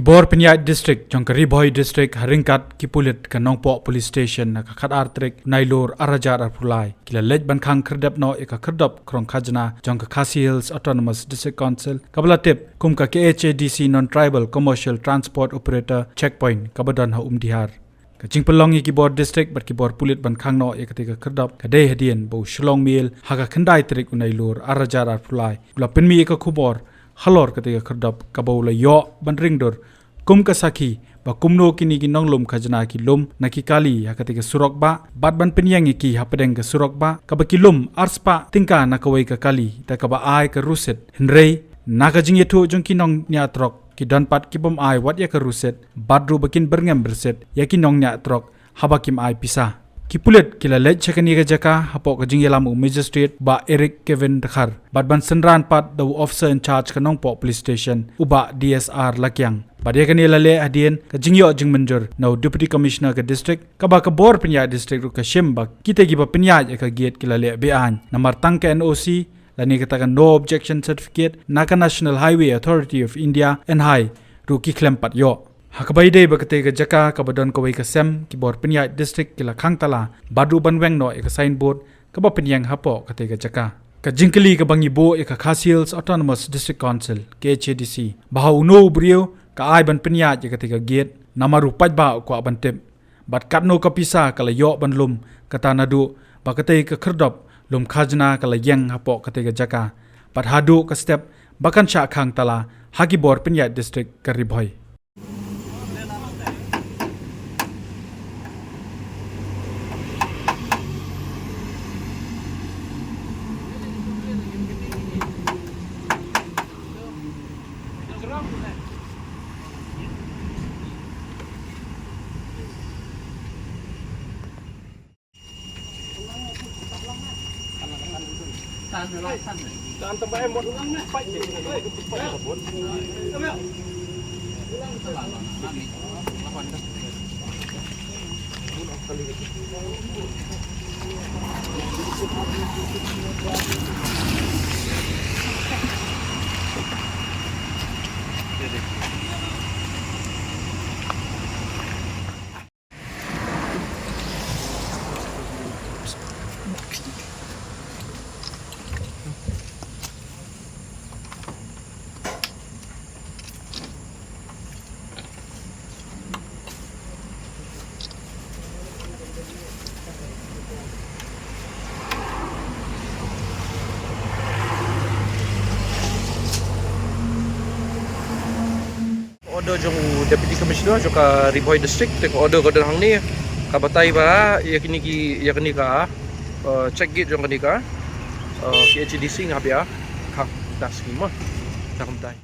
Kibor Penyait District jong Kyrwoh District haringkat kipulit ka Nongpo Police Station na Khadc nailor arajar arpulai kila lej ban Khang kerdap no eka kerdap krong khajna jong ka Khasi Hills Autonomous District Council kabalatip kum ka Khadc non-tribal commercial transport operator checkpoint kabadon ha Umdihar kaching pelongi Kibor District bat Kibor pulit ban Khang no eka tika kerdap kadai hadian bau Shillong Mail haga kendai trik unailor arajar arpulai ula penmi eka kubor halor ketika kerdap kabau la yo ban ringdor kum kasaki ba kumno kini ginong lum khajna ki lum naki kali ha ketika surok ba bat ban penyang ki ha pedeng ke surok ba kabaki lum arspa tingka nakawai ka kali ta kaba ai ka ruset henrei naka jing yetu jong kinong nya trok ki dan pat ki bom ai wat ya ka ruset badru bakin berngem berset ya kinong nya trok habakim ai Pisa Kipulet kila lej chakani ka jaka hapok ka jingyalam magistrate ba Eric Kevin Dakhar badban senran pat the officer in charge ka Nongpo Police Station uba DSR Lakyang badia kani lale adien ka jingyo jingmenjur no deputy commissioner ka district ka ba ka bor Penyait district ka shimba kita giba Penyait ka gate kila le bean namar tang ka NOC lani katakan no objection certificate naka National Highway Authority of India NHAI ruki klem pat yo Hakabai day bakate ka jaka kabadon kawai ka sem Kibor Penyait district kila Khang Tala badu banweng no eka signboard kaba penyang hapo kate ka jaka ka jingkali ka bangibo eka Khasi Hills Autonomous District Council KHDC bahaw no brio ka ai ban Penyait eka ka gate namaru pajba ko abantep bat Katno ka Pisa kala yo ban lum kata nadu bakate ka kerdop lum khajna kala yang hapo kate ka jaka bat hadu ka step bakan Shah Khang Tala Kibor Penyait district Kyrwoh Tan tambah emot ulang nih, pak. Order jong deputy commissioner jong ka Kyrwoh district tek order ko hang ni kabatay ba yakini ka check gate jong kani ka KHDC ngabya Khang das ni mo takamtay